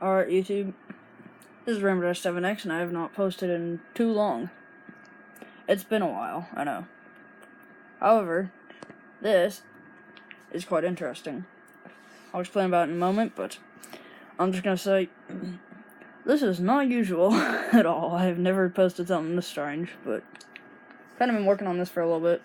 Alright, YouTube. This is Rainbow-7X, and I have not posted in too long. It's been a while, I know. However, this is quite interesting. I'll explain about it in a moment, but I'm just gonna say, this is not usual at all. I have never posted something this strange, but kind of been working on this for a little bit.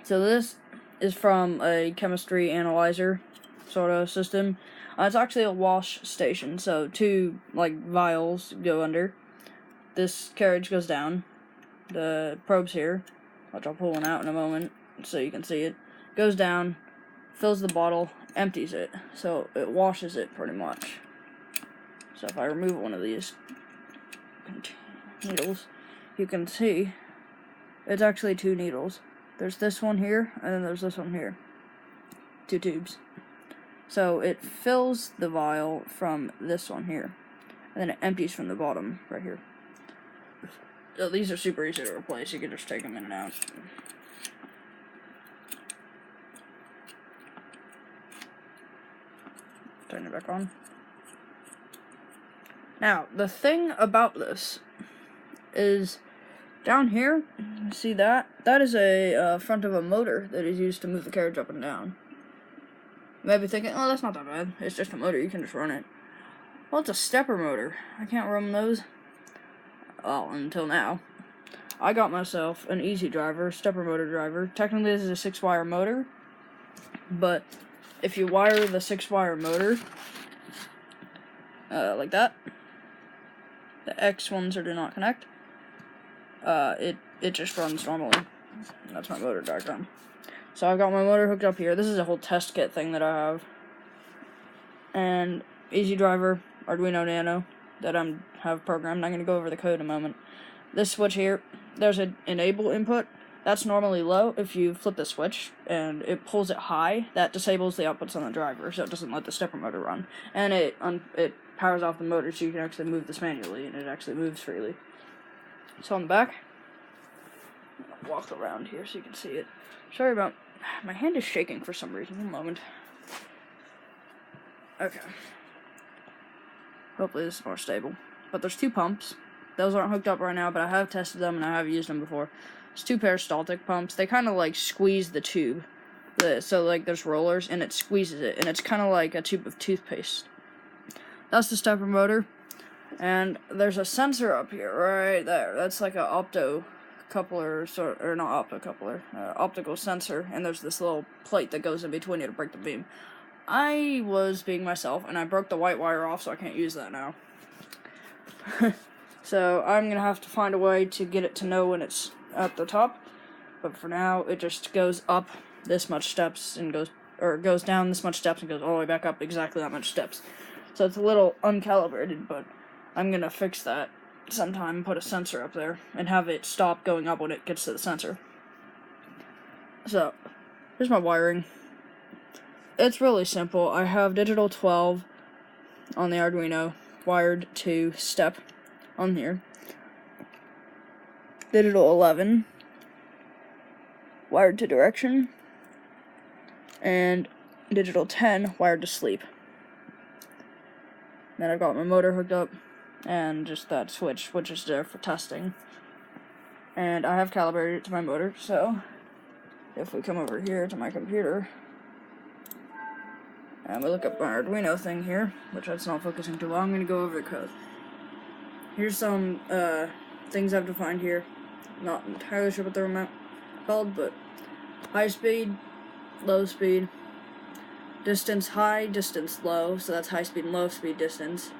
So this is from a chemistry analyzer sort of system. It's actually a wash station, so two vials go under. This carriage goes down. The probe's here, which I'll pull one out in a moment so you can see it. Goes down, fills the bottle, empties it, so it washes it pretty much. So if I remove one of these needles, you can see it's actually two needles. There's this one here, and then there's this one here. Two tubes. So it fills the vial from this one here, and then it empties from the bottom right here. So these are super easy to replace. You can just take them in and out. Turn it back on. Now, the thing about this is down here, see that? That is a front of a motor that is used to move the carriage up and down. You might be thinking, oh, that's not that bad. It's just a motor. You can just run it. Well, it's a stepper motor. I can't run those. Well, until now. I got myself an easy driver, stepper motor driver. Technically, this is a 6-wire motor. But if you wire the 6-wire motor, like that, the X ones are do not connect. It just runs normally. That's my motor diagram. So I've got my motor hooked up here. This is a whole test kit thing that I have. And easy driver, Arduino Nano, that I have programmed. I'm going to go over the code in a moment. This switch here, there's an enable input. That's normally low. If you flip the switch and it pulls it high, that disables the outputs on the driver, so it doesn't let the stepper motor run. And it powers off the motor, so you can actually move this manually, and it actually moves freely. So on the back, I'll walk around here so you can see it. Sorry about, my hand is shaking for some reason. One moment. Okay. Hopefully this is more stable. But there's two pumps. Those aren't hooked up right now, but I have tested them and I have used them before. There's two peristaltic pumps. They kind of squeeze the tube. So there's rollers and it squeezes it, and it's kind of like a tube of toothpaste. That's the stepper motor. And there's a sensor up here, right there. That's like a opto-coupler, or not opto-coupler, optical sensor, and there's this little plate that goes in between it to break the beam. I was being myself, and I broke the white wire off, so I can't use that now. So I'm going to have to find a way to get it to know when it's at the top, but for now, it just goes up this much steps, and goes down this much steps, and goes all the way back up exactly that much steps. So it's a little uncalibrated, but I'm going to fix that sometime and put a sensor up there and have it stop going up when it gets to the sensor. So, here's my wiring. It's really simple. I have digital 12 on the Arduino wired to step on here. Digital 11 wired to direction. And digital 10 wired to sleep. Then I've got my motor hooked up, and just that switch, which is there for testing. And I have calibrated it to my motor, so if we come over here to my computer, and we look up my Arduino thing here, which it's not focusing too well, I'm going to go over the code. Here's some things I've defined here. Not entirely sure what they're called, but high speed, low speed, distance high, distance low, so that's high speed and low speed distance.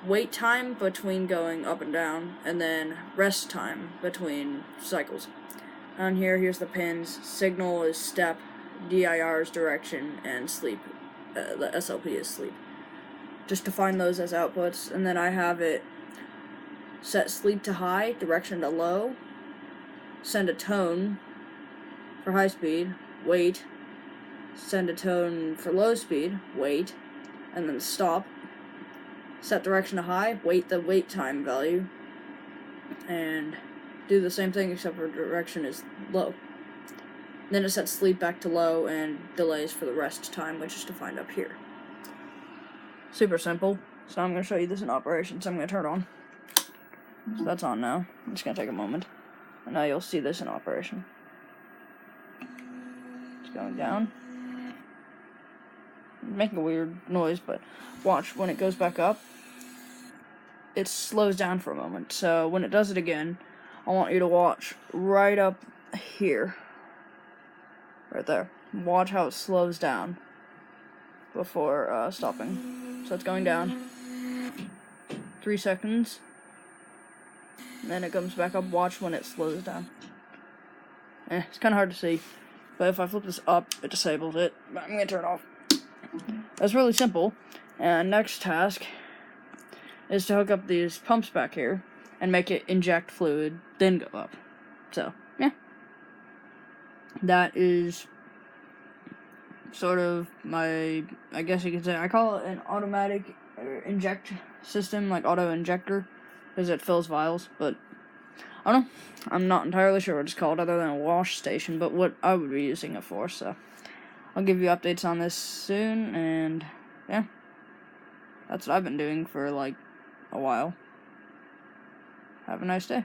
Wait time between going up and down, and then rest time between cycles. On here, here's the pins. Signal is step, DIR is direction, and sleep. The SLP is sleep. Just define those as outputs, and then I have it set sleep to high, direction to low, send a tone for high speed, wait, send a tone for low speed, wait, and then stop. Set direction to high, wait the wait time value, and do the same thing except for direction is low. Then it sets sleep back to low and delays for the rest time, which is defined up here. super simple. So now I'm going to show you this in operation, so I'm going to turn it on. So that's on now. It's going to take a moment. And now you'll see this in operation. It's going down. Making a weird noise, but watch, when it goes back up, it slows down for a moment. So when it does it again, I want you to watch right up here. Right there. Watch how it slows down before stopping. So it's going down. 3 seconds. And then it comes back up. Watch when it slows down. It's kind of hard to see. But if I flip this up, it disables it. But I'm going to turn it off. That's really simple. And next task is to hook up these pumps back here and make it inject fluid, then go up. So, yeah. That is sort of my, I guess you could say, I call it an automatic inject system, like auto injector, because it fills vials, but I don't know. I'm not entirely sure what it's called other than a wash station, but what I would be using it for, so I'll give you updates on this soon, and yeah, that's what I've been doing for like a while. Have a nice day.